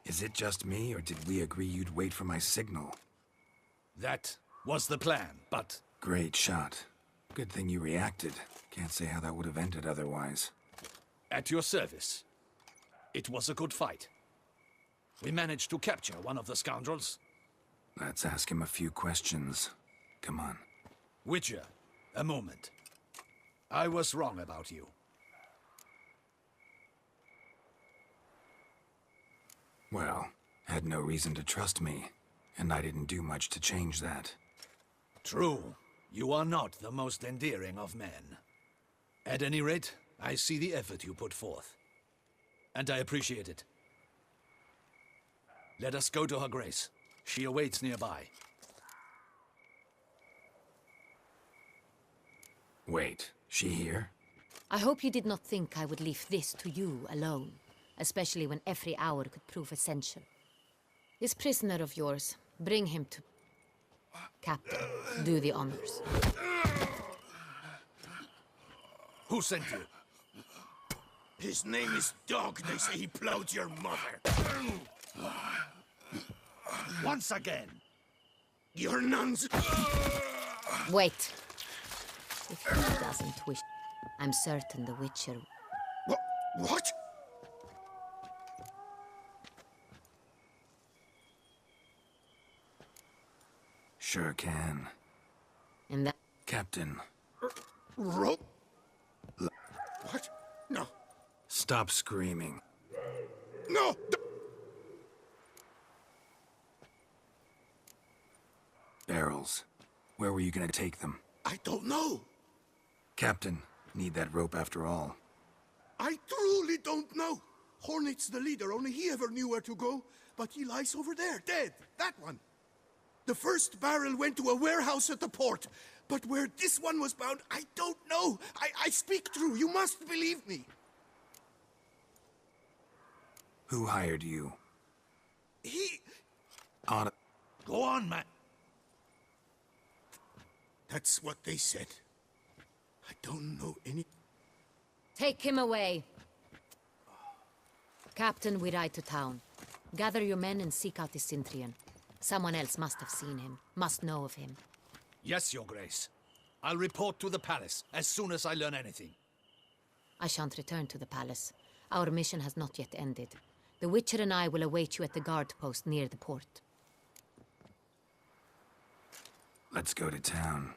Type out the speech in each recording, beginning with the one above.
Is it just me, or did we agree you'd wait for my signal? That was the plan, but... Great shot. Good thing you reacted. Can't say how that would have ended otherwise. At your service. It was a good fight. We managed to capture one of the scoundrels. Let's ask him a few questions. Come on. Witcher, a moment. I was wrong about you. Well, had no reason to trust me, and I didn't do much to change that. True. You are not the most endearing of men. At any rate, I see the effort you put forth. And I appreciate it. Let us go to her grace. She awaits nearby. Wait, she here? I hope you did not think I would leave this to you alone, especially when every hour could prove essential. This prisoner of yours, bring him to... Captain, do the honors. Who sent you? His name is Dog. They say he plowed your mother. Once again. Your nuns... Wait. If he doesn't wish... I'm certain the Witcher... What? Sure can. In that... Captain. Rope? What? No. Stop screaming. No! Barrels. Where were you gonna take them? I don't know. Captain, need that rope after all. I truly don't know. Hornet's the leader, only he ever knew where to go. But he lies over there, dead. That one. The first barrel went to a warehouse at the port. But where this one was bound, I don't know. I speak true. You must believe me. Who hired you? He... Go on, man. That's what they said. I don't know any... Take him away. Captain, we ride to town. Gather your men and seek out the Sintrian. Someone else must have seen him, must know of him. Yes, Your Grace. I'll report to the palace as soon as I learn anything. I shan't return to the palace. Our mission has not yet ended. The Witcher and I will await you at the guard post near the port. Let's go to town.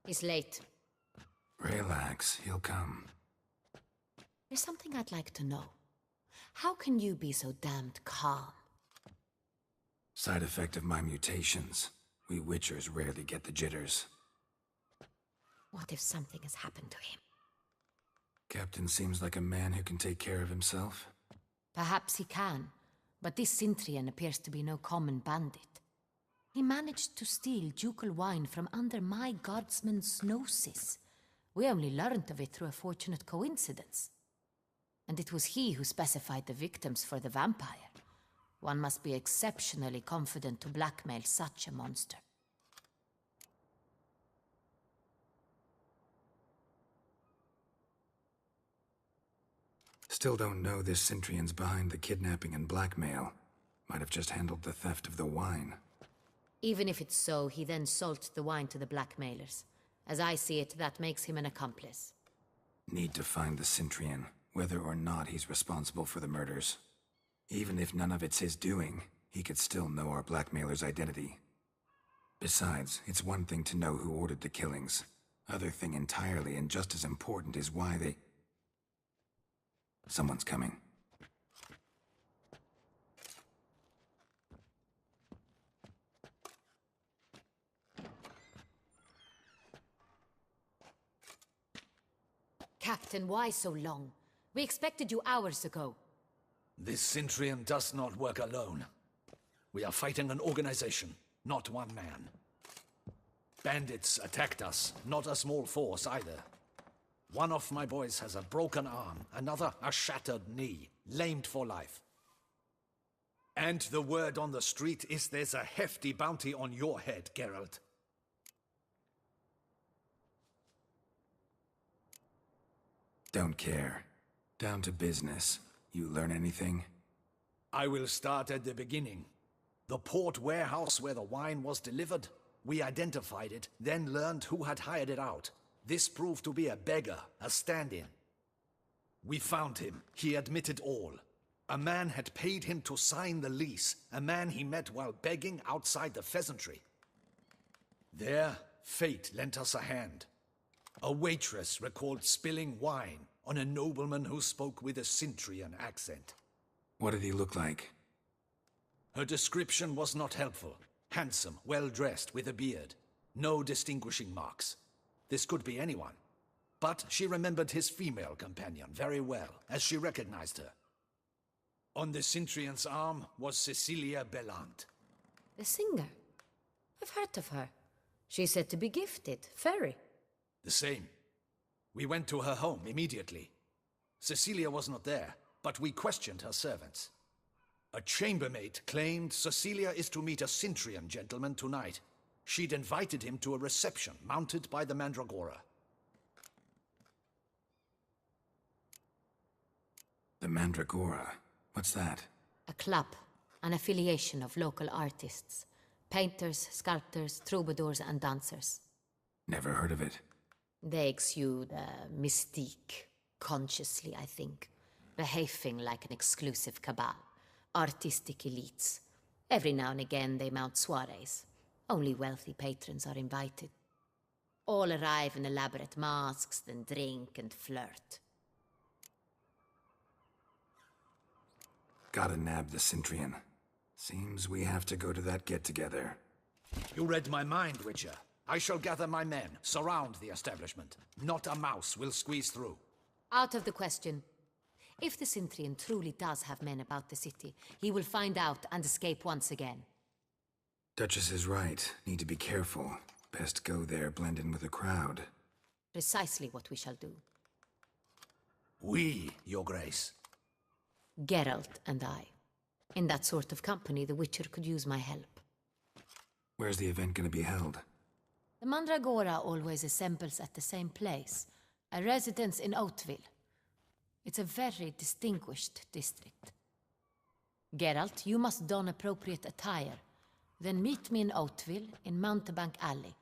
He's late. Relax, he'll come. There's something I'd like to know. How can you be so damned calm? Side effect of my mutations. We Witchers rarely get the jitters. What if something has happened to him? Captain seems like a man who can take care of himself. Perhaps he can, but this Sintrian appears to be no common bandit. He managed to steal ducal wine from under my guardsman's noses. We only learned of it through a fortunate coincidence. And it was he who specified the victims for the vampire. One must be exceptionally confident to blackmail such a monster. Still don't know this Sintrian's behind the kidnapping and blackmail. Might have just handled the theft of the wine. Even if it's so, he then sold the wine to the blackmailers. As I see it, that makes him an accomplice. Need to find the Sintrian, whether or not he's responsible for the murders. Even if none of it's his doing, he could still know our blackmailer's identity. Besides, it's one thing to know who ordered the killings. Other thing entirely, and just as important, is why they... Someone's coming. Captain, why so long? We expected you hours ago. This Centurion does not work alone. We are fighting an organization, not one man. Bandits attacked us, not a small force either. One of my boys has a broken arm, another a shattered knee, lamed for life. And the word on the street is there's a hefty bounty on your head, Geralt. Don't care. Down to business. You learn anything? I will start at the beginning. The port warehouse where the wine was delivered. We identified it, then learned who had hired it out. This proved to be a beggar, a stand-in. We found him. He admitted all. A man had paid him to sign the lease, a man he met while begging outside the pheasantry. There, fate lent us a hand. A waitress recalled spilling wine on a nobleman who spoke with a Centurion accent. What did he look like? Her description was not helpful. Handsome, well-dressed, with a beard. No distinguishing marks. This could be anyone. But she remembered his female companion very well, as she recognized her. On the Centurion's arm was Cecilia Bellant. The singer? I've heard of her. She's said to be gifted, fairy. The same. We went to her home immediately. Cecilia was not there, but we questioned her servants. A chambermaid claimed Cecilia is to meet a Centurion gentleman tonight. She'd invited him to a reception mounted by the Mandragora. The Mandragora? What's that? A club, an affiliation of local artists. Painters, sculptors, troubadours and dancers. Never heard of it. They exude mystique, consciously, I think. Behaving like an exclusive cabal. Artistic elites. Every now and again they mount soirees. Only wealthy patrons are invited. All arrive in elaborate masks, then drink and flirt. Gotta nab the Centurion. Seems we have to go to that get-together. You read my mind, Witcher. I shall gather my men, surround the establishment. Not a mouse will squeeze through. Out of the question. If the Centurion truly does have men about the city, he will find out and escape once again. Duchess is right. Need to be careful. Best go there, blend in with the crowd. Precisely what we shall do. We, Your Grace. Geralt and I. In that sort of company, the Witcher could use my help. Where's the event gonna be held? The Mandragora always assembles at the same place, a residence in Oatville. It's a very distinguished district. Geralt, you must don appropriate attire. Then meet me in Oatville, in Mountebank Alley.